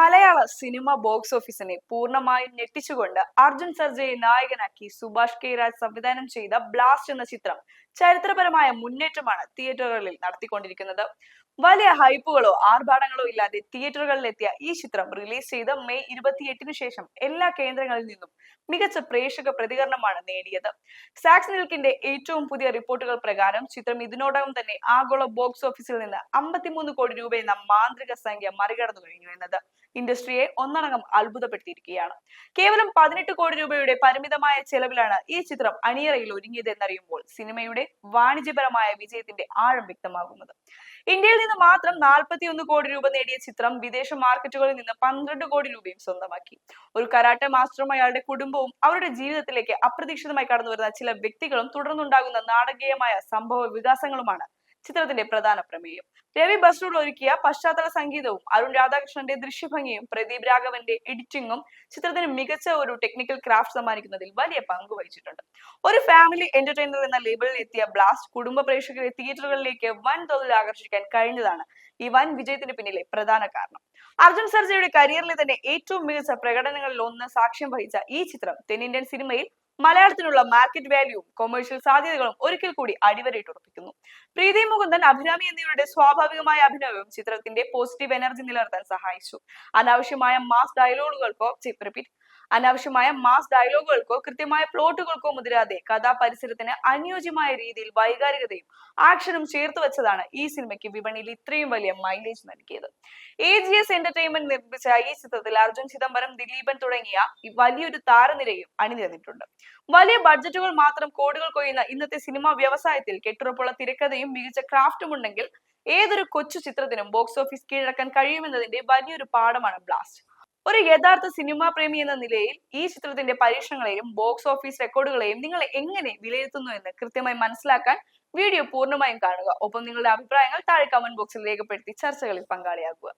മലയാള cinema box ഓഫീസിനെ പൂർണ്ണമായും ഞെട്ടിച്ചുകൊണ്ട് അർജുൻ സർജയെ നായകനാക്കി സുഭാഷ് കെ രാജ് സംവിധാനം ചെയ്ത ബ്ലാസ്റ്റ് എന്ന ചിത്രം ചരിത്രപരമായ മുന്നേറ്റമാണ് തിയേറ്ററുകളിൽ നടത്തിക്കൊണ്ടിരിക്കുന്നത്. വലിയ ഹൈപ്പുകളോ ആർഭാടങ്ങളോ ഇല്ലാതെ തിയേറ്ററുകളിലെത്തിയ ഈ ചിത്രം റിലീസ് ചെയ്ത് മെയ് 28 ശേഷം എല്ലാ കേന്ദ്രങ്ങളിൽ നിന്നും മികച്ച പ്രേക്ഷക പ്രതികരണമാണ് നേടിയത്. സാക്സ് നിൽക്കിന്റെ ഏറ്റവും പുതിയ റിപ്പോർട്ടുകൾ പ്രകാരം ചിത്രം ഇതിനോടകം തന്നെ ആഗോള ബോക്സ് ഓഫീസിൽ നിന്ന് 53 കോടി രൂപ എന്ന മാന്ത്രിക സംഖ്യ മറികടന്നു കഴിഞ്ഞു എന്നത് ഇൻഡസ്ട്രിയെ ഒന്നടങ്കം അത്ഭുതപ്പെടുത്തിയിരിക്കുകയാണ്. കേവലം 18 കോടി രൂപയുടെ പരിമിതമായ ചെലവിലാണ് ഈ ചിത്രം അണിയറയിൽ ഒരുങ്ങിയത് എന്നറിയുമ്പോൾ സിനിമയുടെ വാണിജ്യപരമായ വിജയത്തിന്റെ ആഴം വ്യക്തമാകുന്നത്. ഇന്ത്യയിൽ നിന്ന് മാത്രം 41 കോടി രൂപ നേടിയ ചിത്രം വിദേശ മാർക്കറ്റുകളിൽ നിന്ന് 12 കോടി രൂപയും സ്വന്തമാക്കി. ഒരു കരാട്ടെ മാസ്റ്ററും അയാളുടെ കുടുംബവും അവരുടെ ജീവിതത്തിലേക്ക് അപ്രതീക്ഷിതമായി കടന്നു വരുന്ന ചില വ്യക്തികളും തുടർന്നുണ്ടാകുന്ന നാടകീയമായ സംഭവ വികാസങ്ങളുമാണ് ചിത്രത്തിന്റെ പ്രധാന പ്രമേയം. രവി ബസ്രൂൾ ഒരുക്കിയ പശ്ചാത്തല സംഗീതവും അരുൺ രാധാകൃഷ്ണന്റെ ദൃശ്യഭംഗിയും പ്രദീപ് രാഘവന്റെ എഡിറ്റിംഗും ചിത്രത്തിന് മികച്ച ഒരു ടെക്നിക്കൽ ക്രാഫ്റ്റ് സമ്മാനിക്കുന്നതിൽ വലിയ പങ്ക് വഹിച്ചിട്ടുണ്ട്. ഒരു ഫാമിലി എന്റർടൈനർ എന്ന ലേബലിൽ എത്തിയ ബ്ലാസ്റ്റ് കുടുംബ പ്രേക്ഷകരെ തിയേറ്ററുകളിലേക്ക് വൻതോതിൽ ആകർഷിക്കാൻ കഴിഞ്ഞതാണ് ഈ വൻ വിജയത്തിന് പിന്നിലെ പ്രധാന കാരണം. അർജുൻ സർജയുടെ കരിയറിലെ തന്നെ ഏറ്റവും മികച്ച പ്രകടനങ്ങളിൽ ഒന്ന് സാക്ഷ്യം വഹിച്ച ഈ ചിത്രം തെന്നിന്ത്യൻ സിനിമയിൽ മലയാളത്തിനുള്ള മാർക്കറ്റ് വാല്യൂവും കൊമേഴ്ഷ്യൽ സാധ്യതകളും ഒരിക്കൽ കൂടി അടിവരയിട്ടുറപ്പിക്കുന്നു. പ്രീതി മുകുന്ദൻ, അഭിരാമി എന്നിവരുടെ സ്വാഭാവികമായ അഭിനയവും ചിത്രത്തിന്റെ പോസിറ്റീവ് എനർജി നിലനിർത്താൻ സഹായിച്ചു. അനാവശ്യമായ മാസ് ഡയലോഗുകൾക്കോ കൃത്യമായ പ്ലോട്ടുകൾക്കോ മുതിരാതെ കഥാപരിസരത്തിന് അനുയോജ്യമായ രീതിയിൽ വൈകാരികതയും ആക്ഷനും ചേർത്ത് വെച്ചതാണ് ഈ സിനിമയ്ക്ക് വിപണിയിൽ ഇത്രയും വലിയ മൈലേജ് നൽകിയത്. AGS എന്റർടൈൻമെന്റ് നിർമ്മിച്ച ഈ ചിത്രത്തിൽ അർജുൻ ചിദംബരം, ദിലീപൻ തുടങ്ങിയ വലിയൊരു താരനിരയും അണിനിരന്നിട്ടുണ്ട്. വലിയ ബഡ്ജറ്റുകൾ മാത്രം കോടികൾ കൊയ്യുന്ന ഇന്നത്തെ സിനിമാ വ്യവസായത്തിൽ കെട്ടുറപ്പുള്ള തിരക്കഥയും മികച്ച ക്രാഫ്റ്റും ഉണ്ടെങ്കിൽ ഏതൊരു കൊച്ചു ചിത്രത്തിനും ബോക്സ് ഓഫീസ് കീഴടക്കാൻ കഴിയുമെന്നതിന്റെ വലിയൊരു പാഠമാണ് ബ്ലാസ്റ്റ്. ഒരു യഥാർത്ഥ സിനിമാ പ്രേമി എന്ന നിലയിൽ ഈ ചിത്രത്തിന്റെ പരീക്ഷണങ്ങളെയും ബോക്സ് ഓഫീസ് റെക്കോർഡുകളെയും നിങ്ങൾ എങ്ങനെ വിലയിരുത്തുന്നു എന്ന് കൃത്യമായി മനസ്സിലാക്കാൻ വീഡിയോ പൂർണ്ണമായും കാണുക. ഒപ്പം നിങ്ങളുടെ അഭിപ്രായങ്ങൾ താഴെ കമന്റ് ബോക്സിൽ രേഖപ്പെടുത്തി ചർച്ചകളിൽ പങ്കാളിയാകുക.